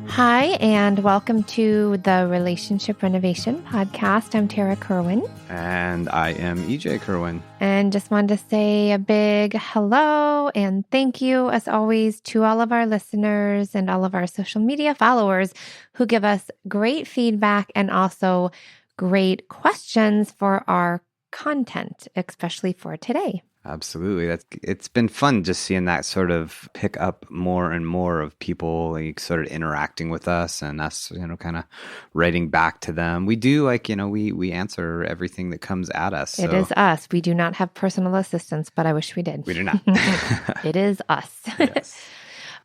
Hi, and welcome to the Relationship Renovation Podcast. I'm Tara Kerwin. And I am EJ Kerwin. And just wanted to say a big hello and thank you, as always, to all of our listeners and all of our social media followers who give us great feedback and also great questions for our content, especially for today. Absolutely. It's been fun just seeing that sort of pick up more and more of people like sort of interacting with us and us, kind of writing back to them. We do we answer everything that comes at us. So. It is us. We do not have personal assistants, but I wish we did. We do not. It is us. Yes.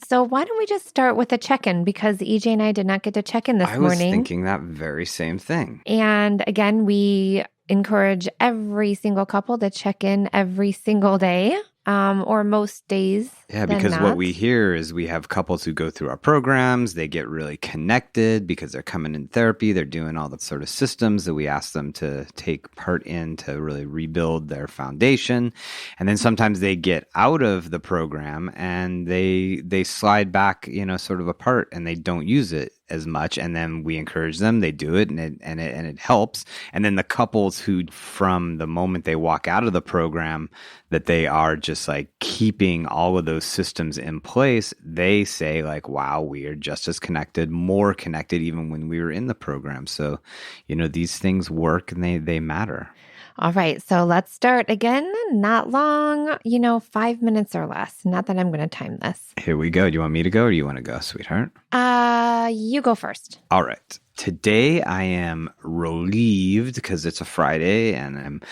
So why don't we just start with a check-in, because EJ and I did not get to check in this morning. I was thinking that very same thing. And again, we encourage every single couple to check in every single day, or most days. Yeah, because what we hear is we have couples who go through our programs, they get really connected because they're coming in therapy, they're doing all the sort of systems that we ask them to take part in to really rebuild their foundation. And then sometimes they get out of the program and they slide back, sort of apart, and they don't use it as much. And then we encourage them, they do it, and it helps. And then the couples who, from the moment they walk out of the program, that they are just like keeping all of those systems in place, they say like, wow, we are just as connected, more connected even when we were in the program. So, these things work and they matter. All right. So let's start again. Not long, 5 minutes or less. Not that I'm going to time this. Here we go. Do you want me to go or do you want to go, sweetheart? You go first. All right. Today I am relieved because it's a Friday, and I'm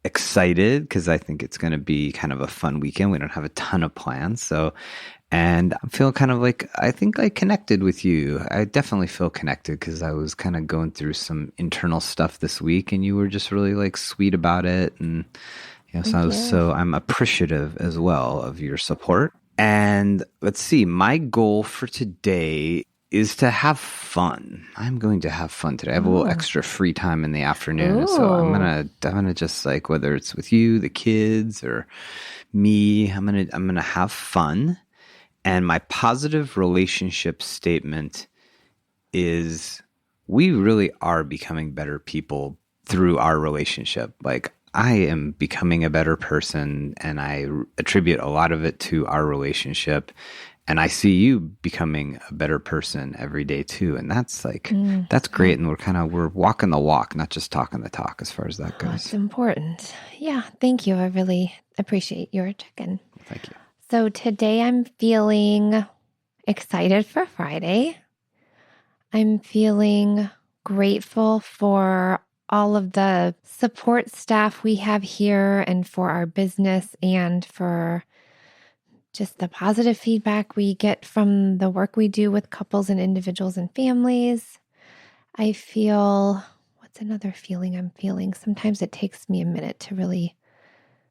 excited because I think it's going to be kind of a fun weekend. We don't have a ton of plans. And I feel kind of like, I think I connected with you. I definitely feel connected because I was kind of going through some internal stuff this week, and you were just really like sweet about it. And, so I'm appreciative as well of your support. And let's see, my goal for today is to have fun. I'm going to have fun today. I have a little extra free time in the afternoon. Ooh. So I'm gonna just like, whether it's with you, the kids, or me, I'm gonna have fun. And my positive relationship statement is we really are becoming better people through our relationship. Like, I am becoming a better person, and I attribute a lot of it to our relationship. And I see you becoming a better person every day too. And that's like, that's great. And we're walking the walk, not just talking the talk as far as that goes. That's important. Yeah. Thank you. I really appreciate your check-in. Thank you. So today I'm feeling excited for Friday. I'm feeling grateful for all of the support staff we have here, and for our business, and for just the positive feedback we get from the work we do with couples and individuals and families. I feel, what's another feeling I'm feeling? Sometimes it takes me a minute to really,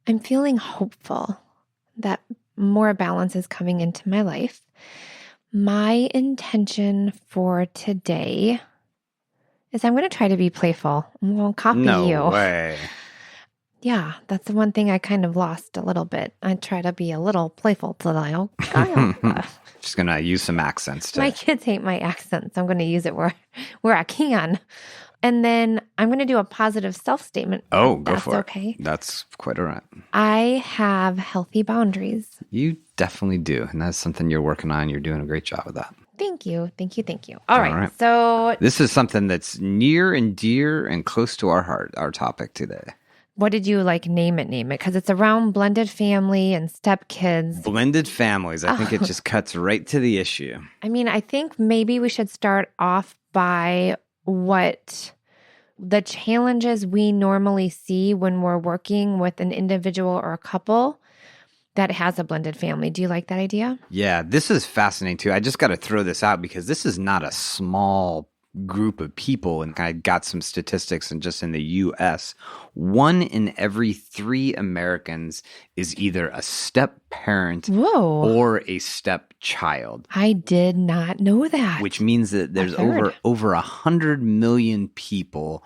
I'm feeling hopeful that more balance is coming into my life. My intention for today is I'm going to try to be playful. I'm going to copy you. No way. Yeah, that's the one thing I kind of lost a little bit. I try to be a little playful today. Just going to use some accents today. My kids hate my accents. I'm going to use it where I can. And then I'm going to do a positive self-statement. Oh, go for it. Okay. That's quite all right. I have healthy boundaries. You definitely do. And that's something you're working on. You're doing a great job with that. Thank you. All right. So this is something that's near and dear and close to our heart, our topic today. What did you name it? Because it's around blended family and stepkids. Blended families. I think it just cuts right to the issue. I mean, I think maybe we should start off by what the challenges we normally see when we're working with an individual or a couple that has a blended family. Do you like that idea? Yeah, this is fascinating too. I just got to throw this out because this is not a small group of people, and I got some statistics, and just in the US, 1 in every 3 Americans is either a step parent or a stepchild. I did not know that. Which means that there's over 100 million people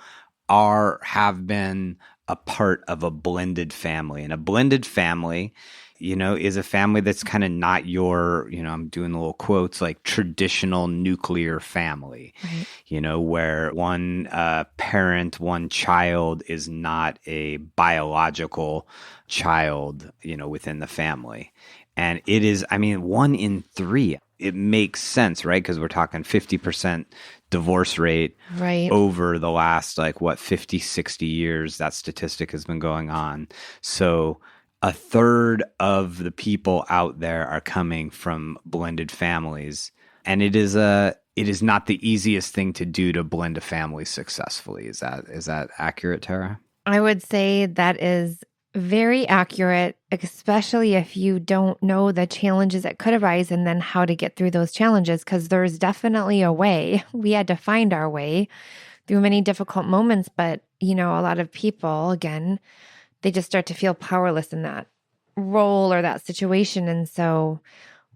have been a part of a blended family. And a blended family, is a family that's kind of not your, I'm doing little quotes, like traditional nuclear family, Right. Where one parent, one child is not a biological child, within the family. And it is, 1 in 3. It makes sense, right? Because we're talking 50% divorce rate Right. over the last 50, 60 years. That statistic has been going on. So a third of the people out there are coming from blended families. And it is not the easiest thing to do to blend a family successfully. Is that accurate, Tara? I would say that is very accurate, especially if you don't know the challenges that could arise and then how to get through those challenges, because there's definitely a way. We had to find our way through many difficult moments, but a lot of people, again, they just start to feel powerless in that role or that situation. And so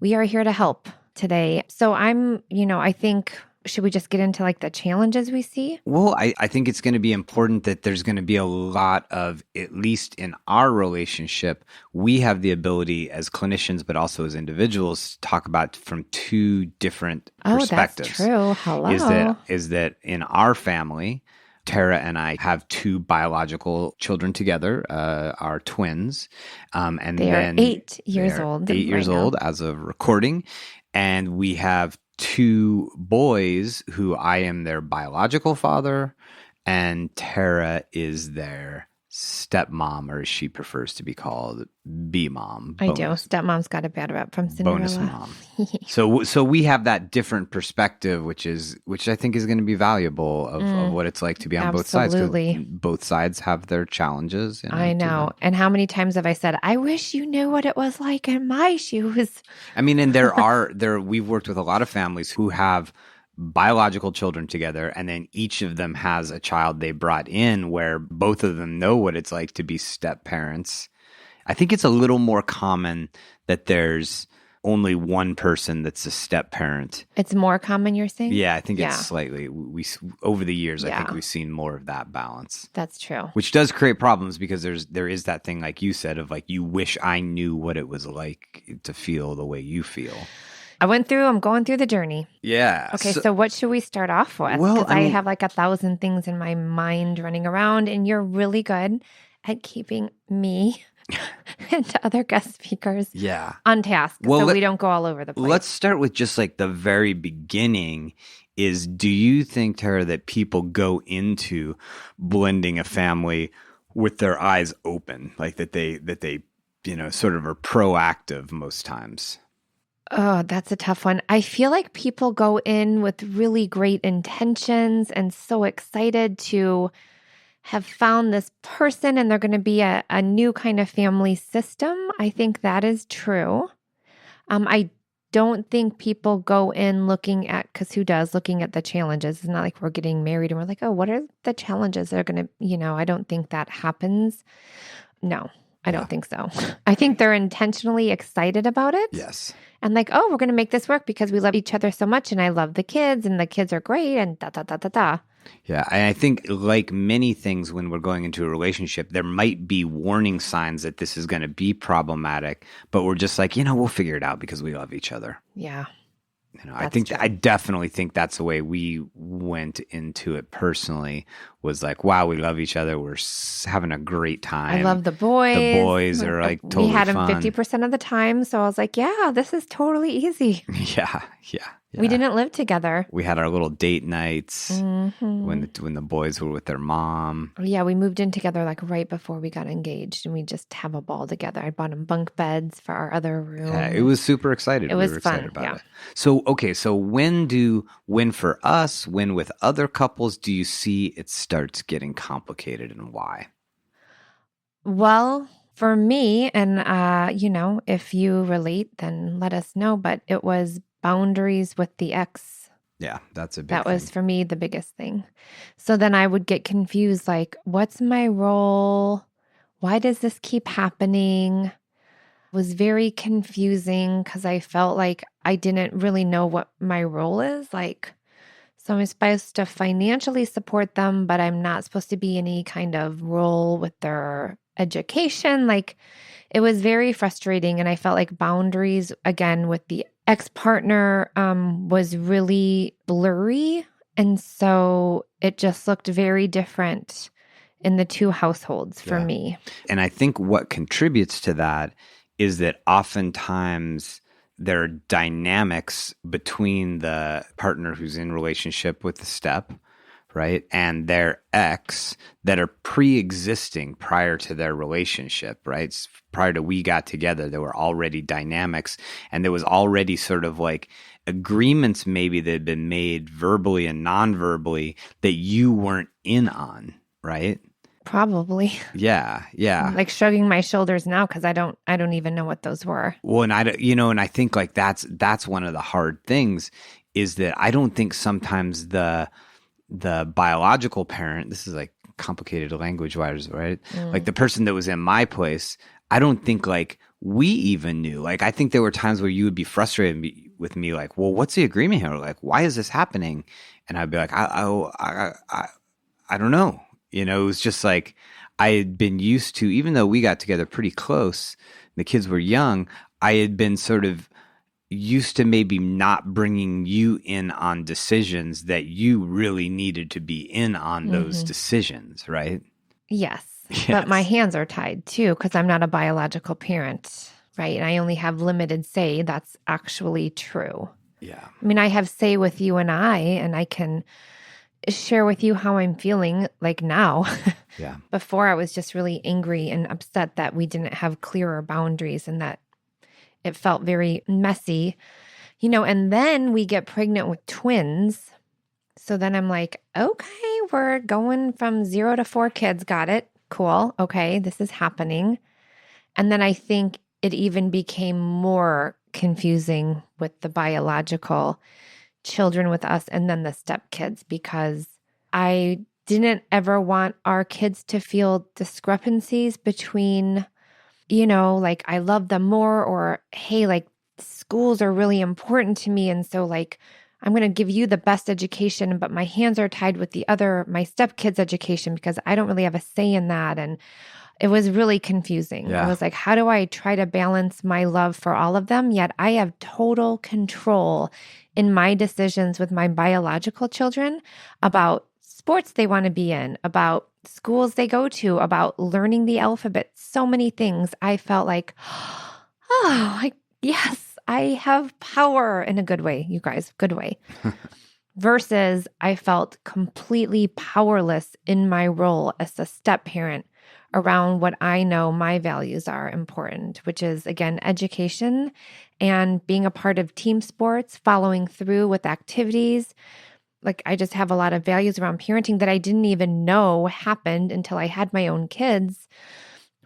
we are here to help today. So I think, should we just get into the challenges we see? Well, I think it's going to be important that there's going to be a lot of, at least in our relationship, we have the ability as clinicians, but also as individuals, to talk about from two different perspectives. That's true. Hello. Is that in our family, Tara and I have 2 biological children together, our twins. And they are 8 years they're old. 8 years old as of recording. And we have 2 boys who I am their biological father, and Tara is their stepmom, or as she prefers to be called, B-mom. I do. Stepmom's got a bad rep from Cinderella. Bonus mom. So we have that different perspective, which I think is going to be valuable of what it's like to be on both sides. Absolutely. Both sides have their challenges. I know. And how many times have I said, I wish you knew what it was like in my shoes? And we've worked with a lot of families who have biological children together, and then each of them has a child they brought in where both of them know what it's like to be step parents. I think it's a little more common that there's only one person that's a step parent. It's more common, you're saying? Yeah, I think it's slightly. Over the years, I think we've seen more of that balance. That's true. Which does create problems because there is that thing, like you said, of you wish I knew what it was like to feel the way you feel. I'm going through the journey. Yeah. Okay, so what should we start off with? Well, I have 1,000 things in my mind running around, and you're really good at keeping me and other guest speakers on task, so we don't go all over the place. Let's start with just the very beginning. Do you think, Tara, that people go into blending a family with their eyes open, that they sort of are proactive most times? Oh, that's a tough one. I feel like people go in with really great intentions and so excited to have found this person and they're going to be a new kind of family system. I think that is true. I don't think people go in looking at, because who does, looking at the challenges. It's not like we're getting married and we're like, oh, what are the challenges that are going to, I don't think that happens. No, I don't think so. I think they're intentionally excited about it. Yes. And oh, we're going to make this work because we love each other so much and I love the kids and the kids are great and da. Yeah, and I think like many things when we're going into a relationship, there might be warning signs that this is going to be problematic, but we're just like, we'll figure it out because we love each other. Yeah. I definitely think that's the way we went into it personally, was wow, we love each other. We're having a great time. I love the boys. The boys are totally We had them fun. 50% of the time. So I was like, yeah, this is totally easy. Yeah. We didn't live together. We had our little date nights when the boys were with their mom. Yeah, we moved in together right before we got engaged, and we just have a ball together. I bought them bunk beds for our other room. Yeah, it was super excited. It was were fun. Excited about it. So when for us, when with other couples, do you see it starts getting complicated, and why? Well, for me, and if you relate, then let us know. But it was boundaries with the ex. Yeah, that's a big That thing. was for me the biggest thing. So then I would get confused, what's my role? Why does this keep happening? It was very confusing because I felt like I didn't really know what my role is. So I'm supposed to financially support them, but I'm not supposed to be any kind of role with their education. Like it was very frustrating. And I felt like boundaries, again, with the ex-partner was really blurry. And so it just looked very different in the two households for me. And I think what contributes to that is that oftentimes there are dynamics between the partner who's in relationship with the step, right, and their ex that are pre-existing prior to their relationship, right? Prior to we got together, there were already dynamics, and there was already sort of like agreements maybe that had been made verbally and non-verbally that you weren't in on, right? Probably. Yeah. Like shrugging my shoulders now because I don't even know what those were. Well, and I think like that's one of the hard things is that I don't think sometimes the biological parent, this is like complicated language wise, right? Like the person that was in my place, I don't think like we even knew. Like I think there were times where you would be frustrated with me, like, well, what's the agreement here? Like, why is this happening? And I'd be like, I don't know. It was just like I had been used to, even though we got together pretty close, the kids were young, I had been sort of used to maybe not bringing you in on decisions that you really needed to be in on those decisions, right? Yes. But my hands are tied too because I'm not a biological parent, right? And I only have limited say. That's actually true. Yeah. I mean, I have say with you and I can share with you how I'm feeling like now. Yeah. Before I was just really angry and upset that we didn't have clearer boundaries and that it felt very messy, and then we get pregnant with twins. So then I'm like, okay, we're going from 0 to 4 kids. Got it. Cool. Okay. This is happening. And then I think it even became more confusing with the biological children with us and then the stepkids because I didn't ever want our kids to feel discrepancies between, like I love them more or, hey, like schools are really important to me. And so like, I'm going to give you the best education, but my hands are tied with my stepkids' education because I don't really have a say in that. And it was really confusing. Yeah. I was like, how do I try to balance my love for all of them? Yet I have total control in my decisions with my biological children about sports they want to be in, about schools they go to, about learning the alphabet, so many things. I felt like, yes, I have power in a good way, you guys, good way. Versus I felt completely powerless in my role as a step parent around what I know my values are important, which is, again, education and being a part of team sports, following through with activities. Like I just have a lot of values around parenting that I didn't even know happened until I had my own kids,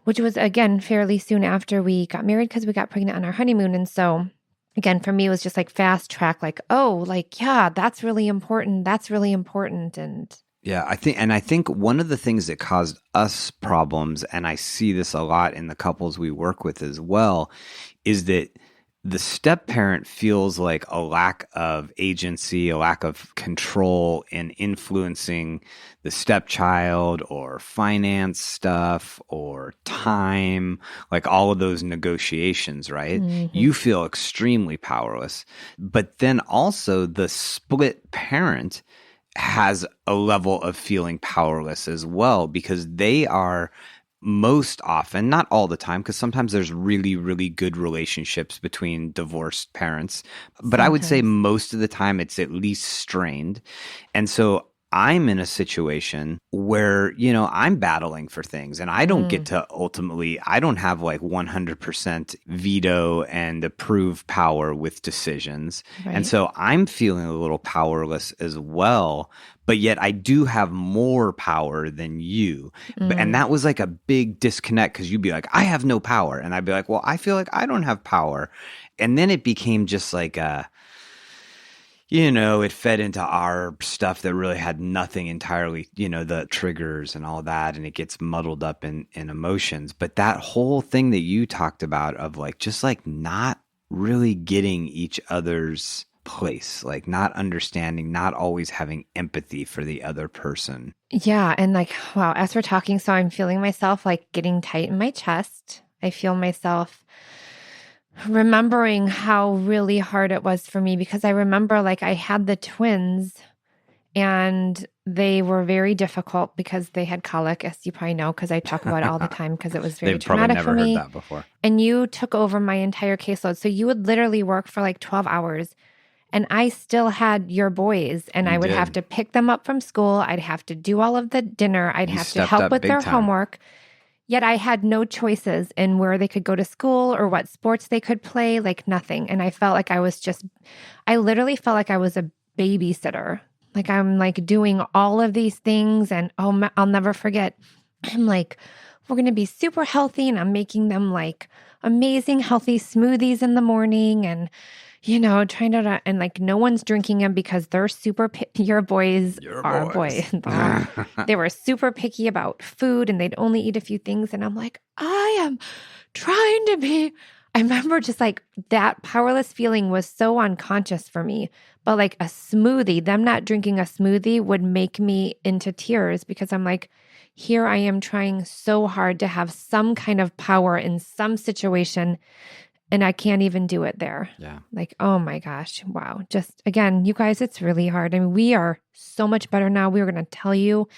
which was, again, fairly soon after we got married because we got pregnant on our honeymoon. And so, again, for me, it was just like fast track, like, oh, like, yeah, that's really important. That's really important. And yeah, I think one of the things that caused us problems, and I see this a lot in the couples we work with as well, is that the step parent feels like a lack of agency, a lack of control in influencing the stepchild or finance stuff or time, like all of those negotiations, right? Mm-hmm. You feel extremely powerless. But then also the split parent has a level of feeling powerless as well because they are most often, not all the time, because sometimes there's really, really good relationships between divorced parents. But I would say most of the time it's at least strained. And so I'm in a situation where, I'm battling for things and I don't get to ultimately, I don't have like 100% veto and approve power with decisions. Right. And so I'm feeling a little powerless as well. But yet I do have more power than you. And that was like a big disconnect because you'd be like, I have no power. And I'd be like, well, I feel like I don't have power. And then it became just like it fed into our stuff that really had nothing entirely, the triggers and all that. And it gets muddled up in emotions. But that whole thing that you talked about of like, just like not really getting each other's place, like not understanding, not always having empathy for the other person. Yeah. And like, wow, as we're talking, so I'm feeling myself like getting tight in my chest. I feel myself remembering how really hard it was for me because I remember like I had the twins and they were very difficult because they had colic, as you probably know, because I talk about it all the time because it was very They've probably traumatic for never me. heard that before. And you took over my entire caseload. So you would literally work for like 12 hours and I still had your boys and I would have to pick them up from school. I'd have to do all of the dinner. I'd have to help with their homework. Yet I had no choices in where they could go to school or what sports they could play, like nothing. And I felt like I literally felt like I was a babysitter. Like I'm like doing all of these things and I'll never forget. I'm like, we're going to be super healthy and I'm making them like amazing healthy smoothies in the morning and trying to, and like no one's drinking them because they're super, your boys are boys. They were super picky about food and they'd only eat a few things. And I'm like, I am trying to be, I remember just like that powerless feeling was so unconscious for me, but like a smoothie, them not drinking a smoothie would make me into tears because I'm like, here I am trying so hard to have some kind of power in some situation and I can't even do it there. Yeah. Like, oh my gosh. Wow. Just again, you guys, it's really hard. I mean, we are so much better now. We were going to tell you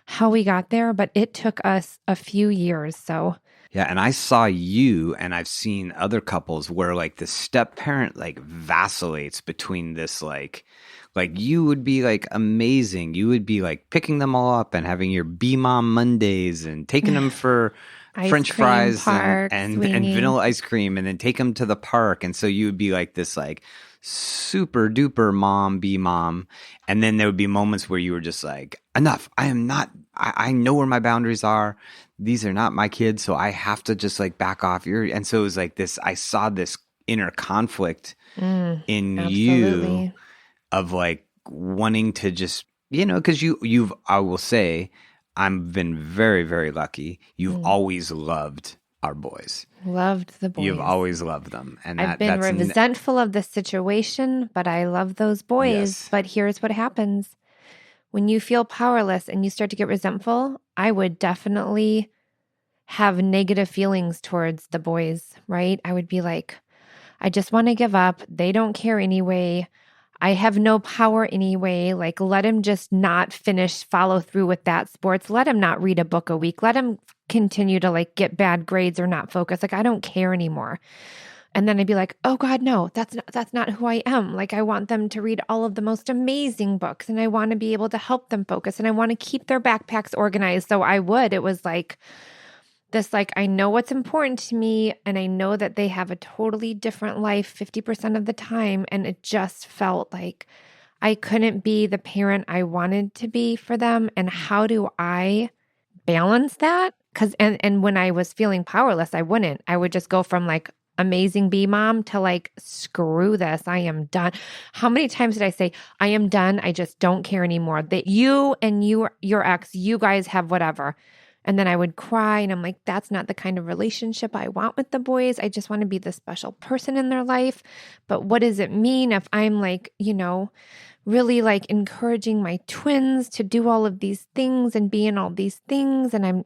how we got there, but it took us a few years. So yeah, and I saw you and I've seen other couples where like the step parent like vacillates between this like you would be like amazing. You would be like picking them all up and having your Bee Mom Mondays and taking them for French fries and vanilla ice cream and then take them to the park. And so you would be like this like super duper mom, bee mom. And then there would be moments where you were just like, enough. I know where my boundaries are. These are not my kids. So I have to just like back off. And so it was like this, I saw this inner conflict in you of like wanting to just, because I will say, I've been very, very lucky. You've always loved our boys. Loved the boys. You've always loved them. And I've been resentful of the situation, but I love those boys. Yes. But here's what happens. When you feel powerless and you start to get resentful, I would definitely have negative feelings towards the boys, right? I would be like, I just want to give up. They don't care anyway. I have no power anyway. Like, let him just not follow through with that sports. Let him not read a book a week. Let him continue to like get bad grades or not focus. Like, I don't care anymore. And then I'd be like, oh God, no, that's not who I am. Like, I want them to read all of the most amazing books and I want to be able to help them focus and I want to keep their backpacks organized. So it was like this, like, I know what's important to me and I know that they have a totally different life 50% of the time. And it just felt like I couldn't be the parent I wanted to be for them. And how do I balance that? And when I was feeling powerless, I would just go from like amazing bee mom to like, screw this. I am done. How many times did I say, I am done. I just don't care anymore that you and your ex, you guys have whatever. And then I would cry and I'm like, that's not the kind of relationship I want with the boys. I just want to be the special person in their life. But what does it mean if I'm like, really like encouraging my twins to do all of these things and be in all these things? And I'm,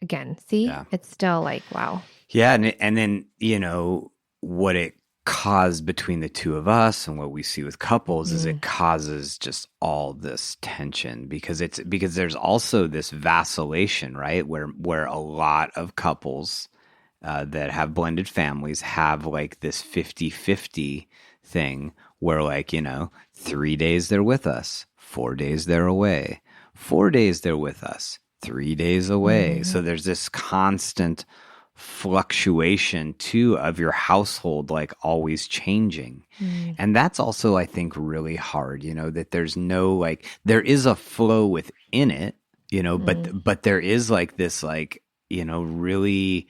again, see, It's still like, wow. Yeah. And then, what it caused between the two of us and what we see with couples is it causes just all this tension because there's also this vacillation, right? Where a lot of couples that have blended families have like this 50-50 thing where like, 3 days they're with us, 4 days they're away, 4 days they're with us, 3 days away. So there's this constant fluctuation too of your household, like always changing. And that's also, I think, really hard, that there's no, like, there is a flow within it, but there is like this, like, really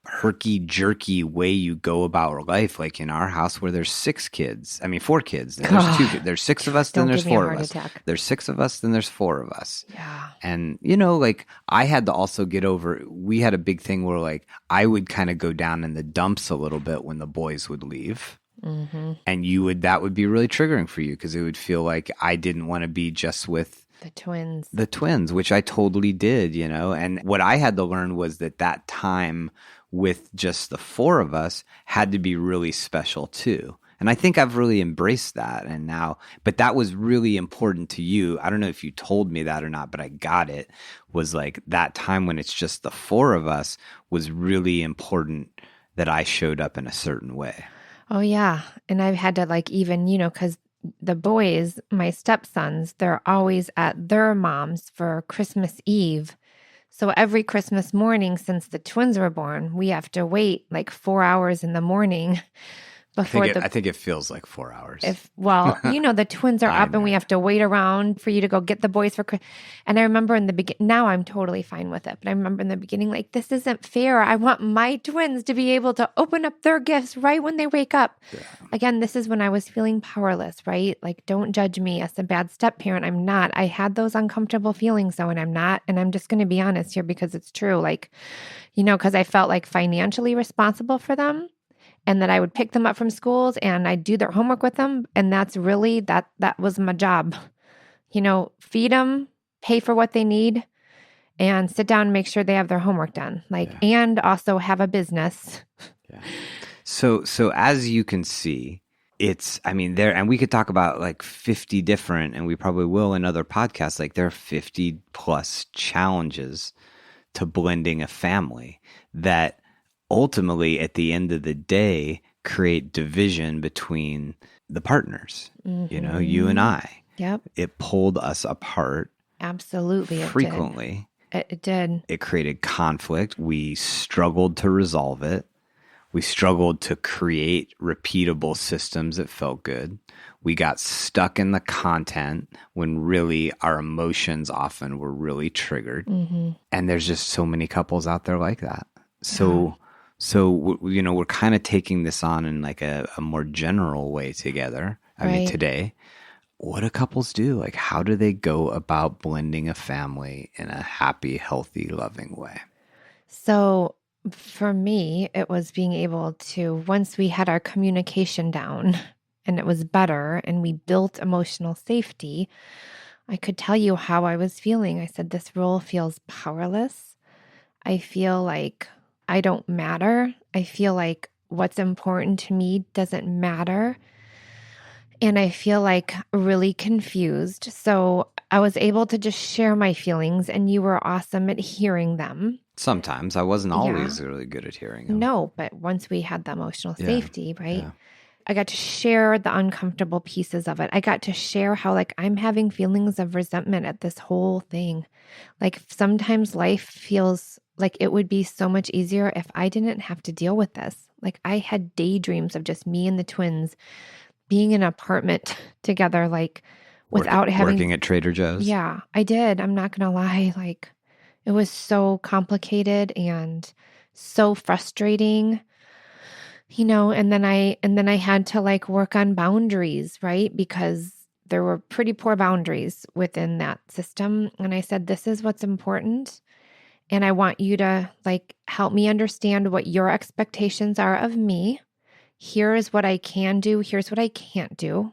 herky-jerky way you go about life, like in our house where there's 4 kids. There's 2 kids. There's 6 of us, then there's 4 of us. There's 6 of us, then there's 4 of us. Yeah. And, like, I had to also get over, we had a big thing where, like, I would kind of go down in the dumps a little bit when the boys would leave. Mm-hmm. And that would be really triggering for you because it would feel like I didn't want to be just with The twins, which I totally did, you know. And what I had to learn was that time with just the four of us had to be really special too. And I think I've really embraced that. And now, but that was really important to you. I don't know if you told me that or not, but I got it. Was like that time when it's just the four of us was really important that I showed up in a certain way. Oh, yeah. And I've had to like even, because the boys, my stepsons, they're always at their mom's for Christmas Eve. So every Christmas morning since the twins were born, we have to wait like 4 hours in the morning before I think it feels like 4 hours. The twins are up and we have to wait around for you to go get the boys for Christmas. And I remember in the beginning, now I'm totally fine with it. But I remember in the beginning, like, this isn't fair. I want my twins to be able to open up their gifts right when they wake up. Yeah. Again, this is when I was feeling powerless, right? Like, don't judge me as a bad step parent. I'm not. I had those uncomfortable feelings though, and I'm not. And I'm just going to be honest here because it's true. Like, because I felt like financially responsible for them. And that I would pick them up from schools and I'd do their homework with them. And that's really, that was my job. Feed them, pay for what they need, and sit down and make sure they have their homework done. And also have a business. Yeah. So as you can see, and we could talk about like 50 different, and we probably will in other podcasts, like there are 50 plus challenges to blending a family that ultimately, at the end of the day, create division between the partners, mm-hmm. You and I. Yep. It pulled us apart. Absolutely. Frequently. It did. It created conflict. We struggled to resolve it. We struggled to create repeatable systems that felt good. We got stuck in the content when really our emotions often were really triggered. Mm-hmm. And there's just so many couples out there like that. So, we're kind of taking this on in like a more general way together. I mean, today, what do couples do? Like, how do they go about blending a family in a happy, healthy, loving way? So for me, it was being able to, once we had our communication down and it was better and we built emotional safety, I could tell you how I was feeling. I said, this role feels powerless. I feel like I don't matter. I feel like what's important to me doesn't matter. And I feel like really confused. So I was able to just share my feelings, and you were awesome at hearing them. Sometimes I wasn't always really good at hearing them. No, but once we had the emotional safety, right? Yeah. I got to share the uncomfortable pieces of it. I got to share how like I'm having feelings of resentment at this whole thing. Like sometimes life feels like it would be so much easier if I didn't have to deal with this. Like I had daydreams of just me and the twins being in an apartment together, like without working at Trader Joe's. Yeah, I did. I'm not going to lie. Like it was so complicated and so frustrating, and then I had to like work on boundaries, right? Because there were pretty poor boundaries within that system. And I said, this is what's important. And I want you to like help me understand what your expectations are of me. Here is what I can do. Here's what I can't do.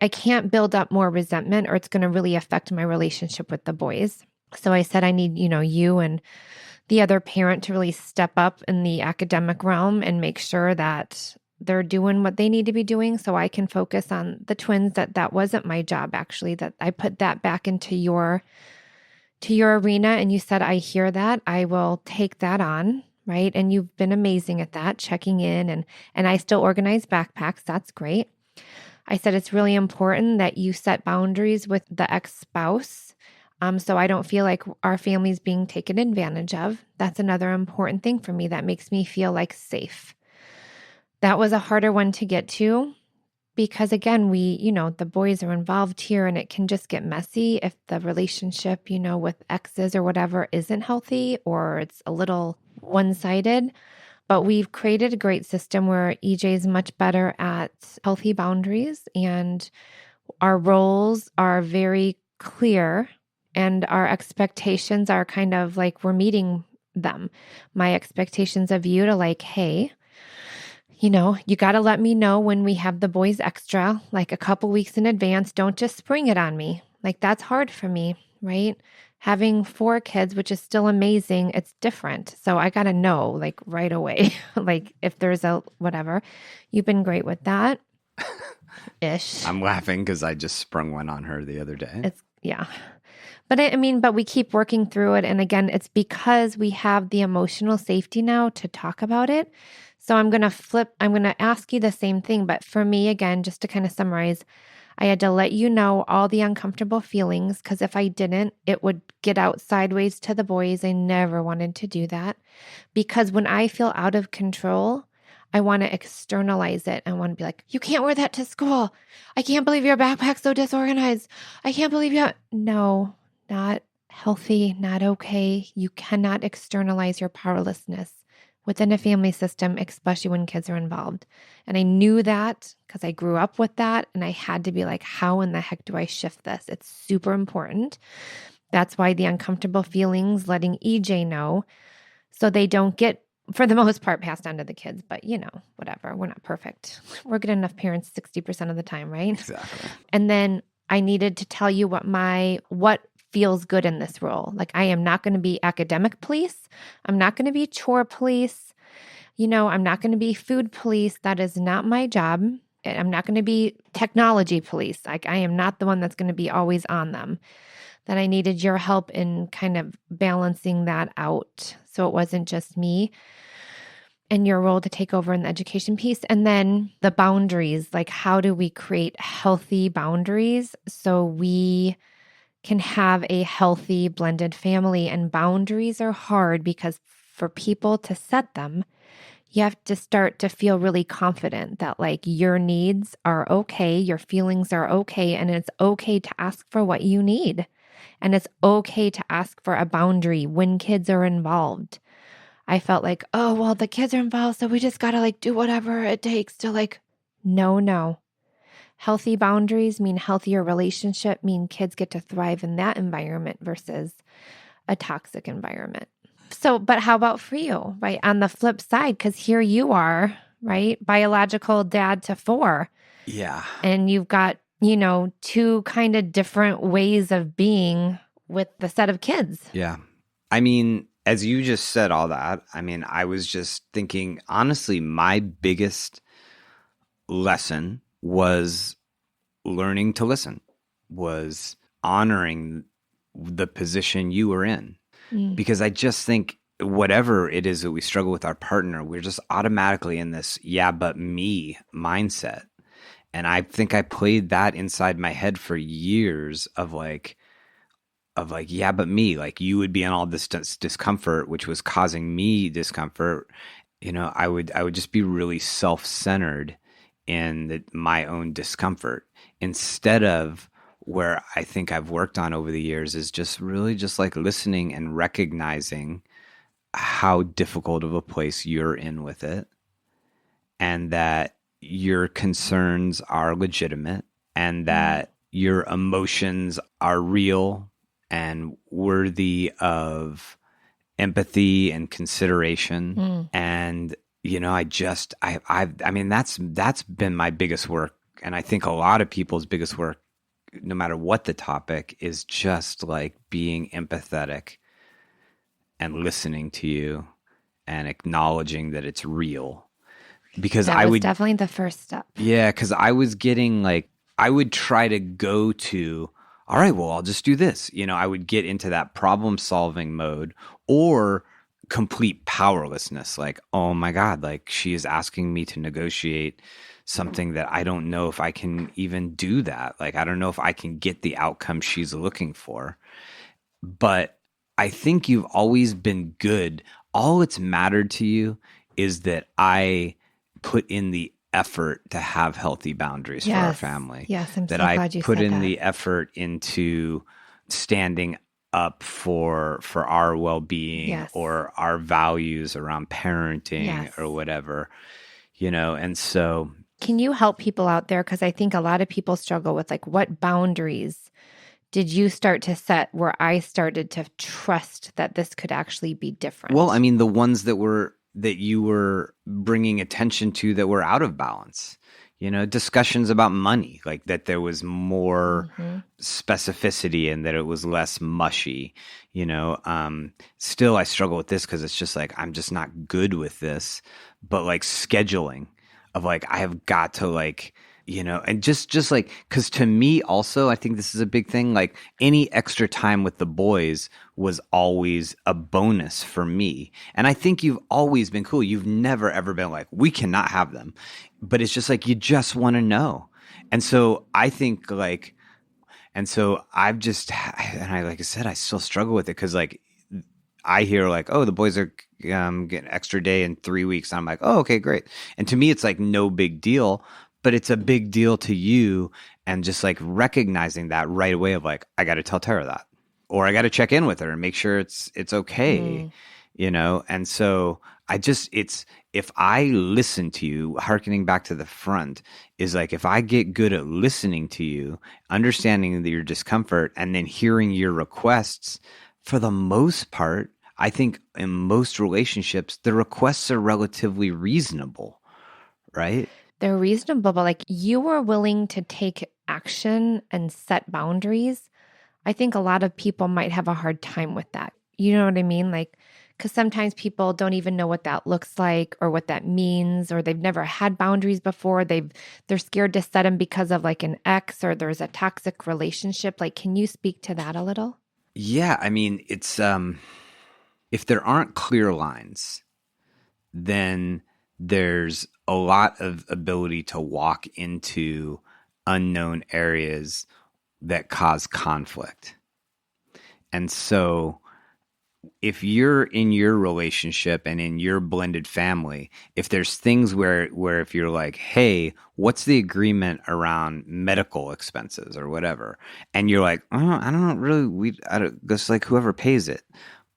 I can't build up more resentment or it's going to really affect my relationship with the boys. So I said, I need, you and the other parent to really step up in the academic realm and make sure that they're doing what they need to be doing so I can focus on the twins. That wasn't my job, actually, that I put that back into your arena. And you said, I hear that. I will take that on. Right. And you've been amazing at that, checking in and I still organize backpacks. That's great. I said, it's really important that you set boundaries with the ex-spouse. So I don't feel like our family's being taken advantage of. That's another important thing for me that makes me feel like safe. That was a harder one to get to because again, the boys are involved here and it can just get messy if the relationship, with exes or whatever isn't healthy or it's a little one-sided. But we've created a great system where EJ is much better at healthy boundaries and our roles are very clear and our expectations are kind of like we're meeting them. My expectations of you to like, hey, You got to let me know when we have the boys extra, like a couple weeks in advance. Don't just spring it on me. Like that's hard for me, right? Having 4 kids, which is still amazing, it's different. So I got to know like right away, like if there's a whatever. You've been great with that. Ish. I'm laughing because I just sprung one on her the other day. Yeah. But we keep working through it. And again, it's because we have the emotional safety now to talk about it. So I'm going to ask you the same thing. But for me, again, just to kind of summarize, I had to let you know all the uncomfortable feelings because if I didn't, it would get out sideways to the boys. I never wanted to do that because when I feel out of control, I want to externalize it. I want to be like, you can't wear that to school. I can't believe your backpack's so disorganized. I can't believe you. No, not healthy, not okay. You cannot externalize your powerlessness within a family system, especially when kids are involved. And I knew that because I grew up with that. And I had to be like, how in the heck do I shift this? It's super important. That's why the uncomfortable feelings, letting EJ know so they don't get, for the most part, passed on to the kids. But, whatever. We're not perfect. We're good enough parents 60% of the time, right? Exactly. And then I needed to tell you what feels good in this role. Like I am not going to be academic police. I'm not going to be chore police. I'm not going to be food police. That is not my job. I'm not going to be technology police. Like I am not the one that's going to be always on them. That I needed your help in kind of balancing that out. So it wasn't just me and your role to take over in the education piece. And then the boundaries, like how do we create healthy boundaries so we can have a healthy blended family? And boundaries are hard because for people to set them, you have to start to feel really confident that like your needs are okay, your feelings are okay, and it's okay to ask for what you need. And it's okay to ask for a boundary when kids are involved. I felt like, oh, well, the kids are involved, so we just got to like do whatever it takes to like, no. Healthy boundaries mean healthier relationship, mean kids get to thrive in that environment versus a toxic environment. So, but how about for you, right? On the flip side, because here you are, right? Biological dad to 4. Yeah. And you've got, 2 kind of different ways of being with the set of kids. Yeah. I mean, as you just said all that, I was just thinking, honestly, my biggest lesson was learning to listen, was honoring the position you were in. Because I just think whatever it is that we struggle with our partner, we're just automatically in this, yeah, but me mindset. And I think I played that inside my head for years of like, yeah, but me, like you would be in all this discomfort, which was causing me discomfort. I would just be really self-centered in my own discomfort instead of where I think I've worked on over the years is just really just like listening and recognizing how difficult of a place you're in with it and that your concerns are legitimate and that your emotions are real and worthy of empathy and consideration. And, that's been my biggest work. And I think a lot of people's biggest work, no matter what the topic, is just like being empathetic and listening to you and acknowledging that it's real. Because that was definitely the first step. Yeah, because I was getting like, I would try to go to, all right, well, I'll just do this. I would get into that problem solving mode or complete powerlessness. Like, oh my God, like she is asking me to negotiate something that I don't know if I can even do that. Like, I don't know if I can get the outcome she's looking for. But I think you've always been good. All it's mattered to you is that I put in the effort to have healthy boundaries for our family. Yes, I'm that so glad you put said in that. the effort into standing up for our well-being or our values around parenting or whatever, and so. Can you help people out there? Because I think a lot of people struggle with like, what boundaries did you start to set where I started to trust that this could actually be different? Well, the ones that were that you were bringing attention to that were out of balance. Discussions about money, like that there was more specificity and that it was less mushy. Still I struggle with this because it's just like I'm just not good with this. But like scheduling of like I have got to like and just like, because to me also, I think this is a big thing. Like any extra time with the boys was always a bonus for me. And I think you've always been cool. You've never, ever been like, we cannot have them. But it's just like, you just want to know. And so I think like, and so I've just, and I, like I said, I still struggle with it because like, I hear like, oh, the boys are getting an extra day in 3 weeks. I'm like, oh, okay, great. And to me, it's like no big deal. But it's a big deal to you, and just like recognizing that right away of like, I got to tell Tara that, or I got to check in with her and make sure it's okay, And so if I listen to you, hearkening back to the front, is like if I get good at listening to you, understanding your discomfort, and then hearing your requests, for the most part, I think in most relationships, the requests are relatively reasonable, right? They're reasonable, but like you were willing to take action and set boundaries. I think a lot of people might have a hard time with that. You know what I mean? Like, because sometimes people don't even know what that looks like or what that means, or they've never had boundaries before. They're scared to set them because of like an ex, or there's a toxic relationship. Like, can you speak to that a little? Yeah, I mean, it's if there aren't clear lines, then there's a lot of ability to walk into unknown areas that cause conflict. And so if you're in your relationship and in your blended family, if there's things where if you're like, hey, what's the agreement around medical expenses or whatever? And you're like, oh, I don't really, just like whoever pays it.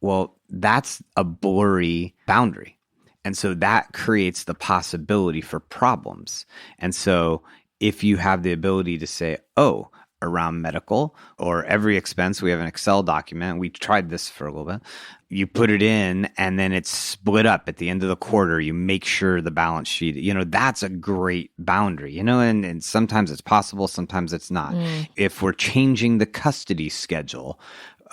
Well, that's a blurry boundary. And so that creates the possibility for problems. And so if you have the ability to say, oh, around medical or every expense, we have an Excel document. We tried this for a little bit. You put it in and then it's split up at the end of the quarter. You make sure the balance sheet, that's a great boundary, and sometimes it's possible, sometimes it's not. If we're changing the custody schedule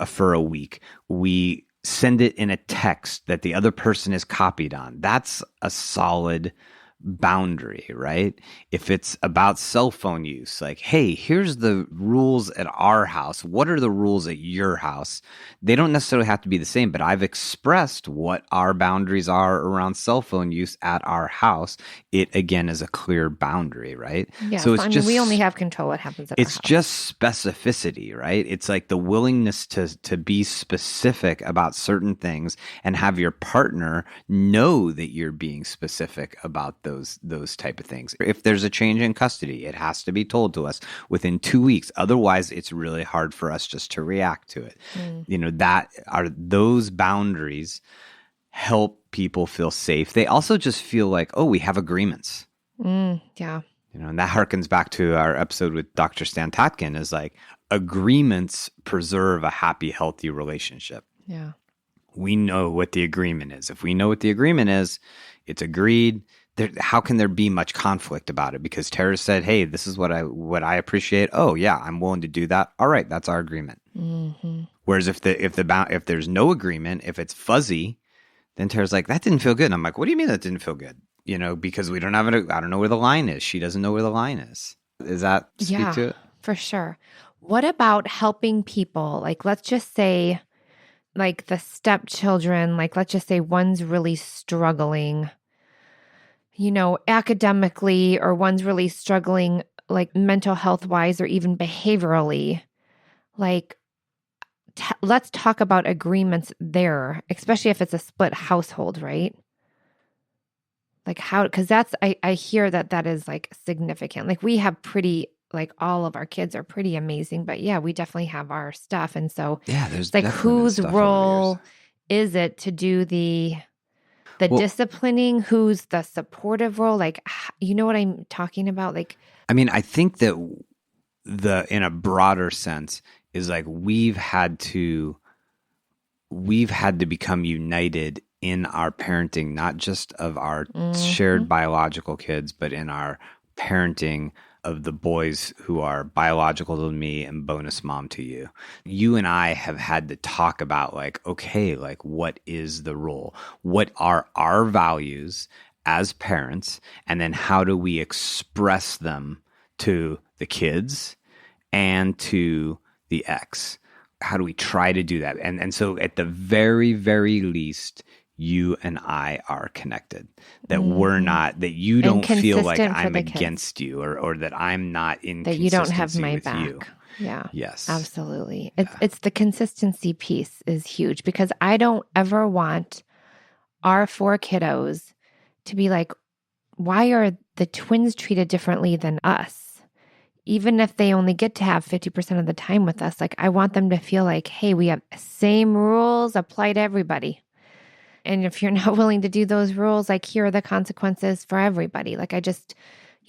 for a week, we send it in a text that the other person is copied on. That's a solid boundary, right? If it's about cell phone use, like, hey, here's the rules at our house. What are the rules at your house? They don't necessarily have to be the same, but I've expressed what our boundaries are around cell phone use at our house. It, again, is a clear boundary, right? Yeah, so it's we only have control what happens at our house. It's just specificity, right? It's like the willingness to be specific about certain things and have your partner know that you're being specific about those type of things. If there's a change in custody, it has to be told to us within 2 weeks. Otherwise, it's really hard for us just to react to it. Those boundaries help people feel safe. They also just feel like, oh, we have agreements. Yeah. And that harkens back to our episode with Dr. Stan Tatkin, is like agreements preserve a happy, healthy relationship. Yeah. We know what the agreement is. If we know what the agreement is, it's agreed. How can there be much conflict about it? Because Tara said, hey, this is what I appreciate. Oh yeah, I'm willing to do that. All right, that's our agreement. Mm-hmm. Whereas if there's no agreement, if it's fuzzy, then Tara's like, that didn't feel good. And I'm like, what do you mean that didn't feel good? Because we don't have it. I don't know where the line is. She doesn't know where the line is. Is that speak to it? For sure. What about helping people? Like, let's just say, like the stepchildren, like let's just say one's really struggling, academically, or one's really struggling, like mental health wise, or even behaviorally. Like, let's talk about agreements there, especially if it's a split household, right? Like because I hear that is like significant. Like we have pretty, like all of our kids are pretty amazing, but yeah, we definitely have our stuff. And so there's like whose role is it to do the disciplining? Who's the supportive role? Like, you know what I'm talking about? Like, I mean, I think that in a broader sense is like we've had to become united in our parenting, not just of our Mm-hmm. shared biological kids, but in our parenting of the boys who are biological to me and bonus mom to you. You and I have had to talk about like, okay, like what is the role? What are our values as parents? And then how do we express them to the kids and to the ex? How do we try to do that? And so at the very, very least, you and I are connected, that we're not, that you don't feel like consistent for I'm the kids. against you or that I'm not in That you don't have consistency my with back. you. Yeah. Yes. Absolutely. It's the consistency piece is huge because I don't ever want our 4 kiddos to be like, why are the twins treated differently than us? Even if they only get to have 50% of the time with us, like I want them to feel like, hey, we have same rules apply to everybody. And if you're not willing to do those rules, like here are the consequences for everybody. Like I just,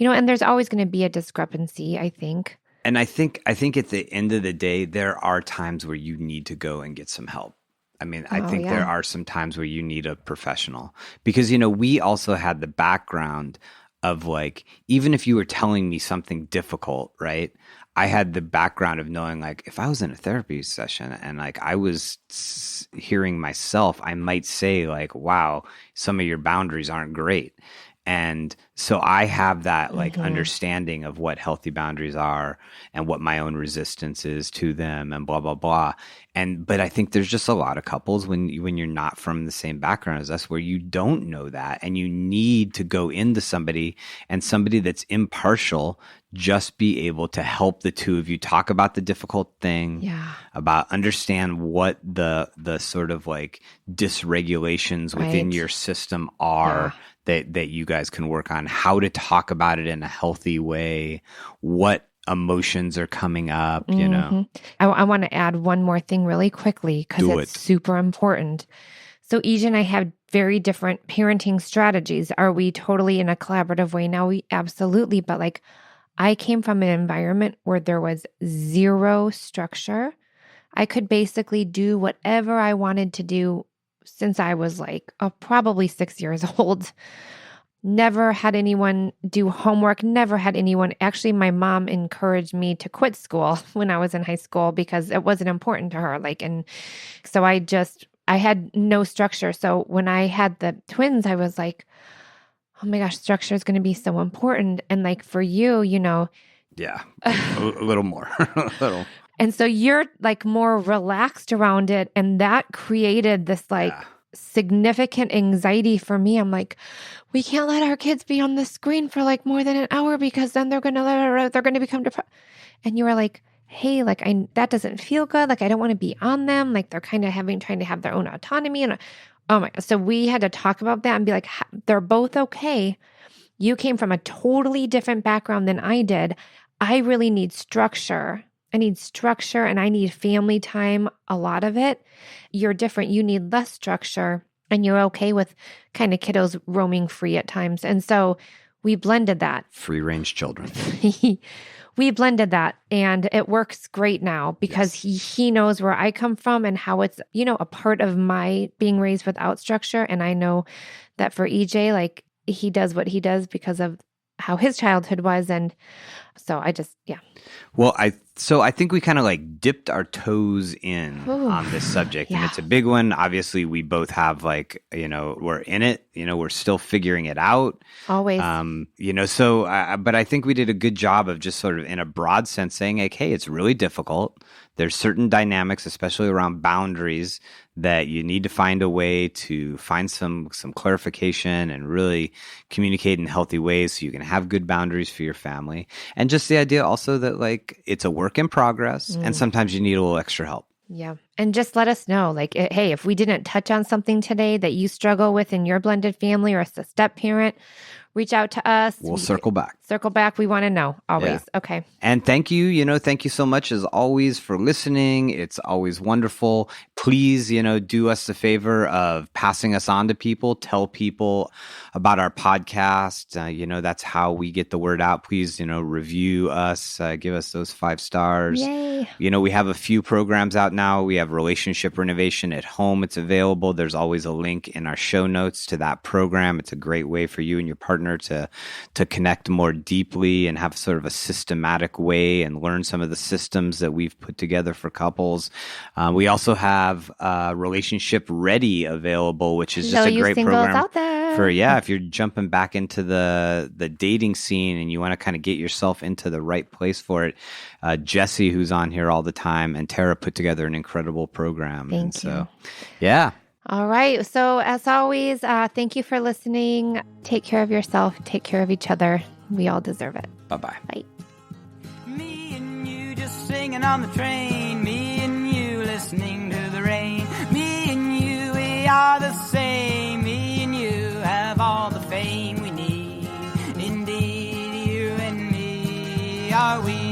and there's always going to be a discrepancy, I think. And I think at the end of the day, there are times where you need to go and get some help. I mean, I think there are some times where you need a professional because, we also had the background of like, even if you were telling me something difficult, right? I had the background of knowing like if I was in a therapy session and like I was hearing myself, I might say like, wow, some of your boundaries aren't great. And so I have that like understanding of what healthy boundaries are and what my own resistance is to them and blah, blah, blah. But I think there's just a lot of couples when you're not from the same background as us where you don't know that and you need to go into somebody and somebody that's impartial just be able to help the two of you talk about the difficult thing, about understand what the sort of like dysregulations within your system are. That you guys can work on, how to talk about it in a healthy way, what emotions are coming up, I want to add one more thing really quickly because it's super important. So Ija and I have very different parenting strategies. Are we totally in a collaborative way now? We absolutely, but like I came from an environment where there was zero structure. I could basically do whatever I wanted to do since I was like probably 6 years old. Never had anyone do homework, never had anyone. Actually, my mom encouraged me to quit school when I was in high school because it wasn't important to her. And so I had no structure. So when I had the twins, I was like, oh my gosh, structure is going to be so important. And like for you, yeah, a little more, a little. And so you're like more relaxed around it. And that created this significant anxiety for me. I'm like, we can't let our kids be on the screen for like more than an hour because then they're going to become depressed. And you were like, hey, like that doesn't feel good. Like I don't want to be on them. Like they're kind of trying to have their own autonomy. And oh my, so we had to talk about that and be like, they're both okay. You came from a totally different background than I did. I really need structure. I need structure and I need family time, a lot of it. You're different. You need less structure and you're okay with kind of kiddos roaming free at times. And so we blended that. Free range children. We blended that and it works great now because he knows where I come from and how it's, a part of my being raised without structure. And I know that for EJ, like he does what he does because of how his childhood was. And so Well, I think we kind of like dipped our toes in on this subject and it's a big one. Obviously we both have like, we're in it, we're still figuring it out. Always. But I think we did a good job of just sort of in a broad sense saying like, hey, it's really difficult. There's certain dynamics, especially around boundaries, that you need to find a way to find some clarification and really communicate in healthy ways so you can have good boundaries for your family. And just the idea also that like it's a work in progress and sometimes you need a little extra help. Yeah. And just let us know, like, hey, if we didn't touch on something today that you struggle with in your blended family or as a step parent, reach out to us. We'll circle back. Circle back. We want to know always. Yeah. Okay. And thank you, thank you so much as always for listening. It's always wonderful. Please, do us the favor of passing us on to people. Tell people about our podcast. That's how we get the word out. Please, review us, give us those 5 stars. Yay. We have a few programs out now. We have have relationship renovation at home. It's available. There's always a link in our show notes to that program. It's a great way for you and your partner to connect more deeply and have sort of a systematic way and learn some of the systems that we've put together for couples. We also have Relationship Ready available, which is just a great program out there. for, if you're jumping back into the dating scene and you want to kind of get yourself into the right place for it. Jesse, who's on here all the time, and Tara put together an incredible program. Thank you. Yeah. All right. So as always, thank you for listening. Take care of yourself. Take care of each other. We all deserve it. Bye-bye. Bye. Me and you just singing on the train. Me and you listening to the rain. Me and you, we are the same. Me and you have all the fame we need. Indeed, you and me are we.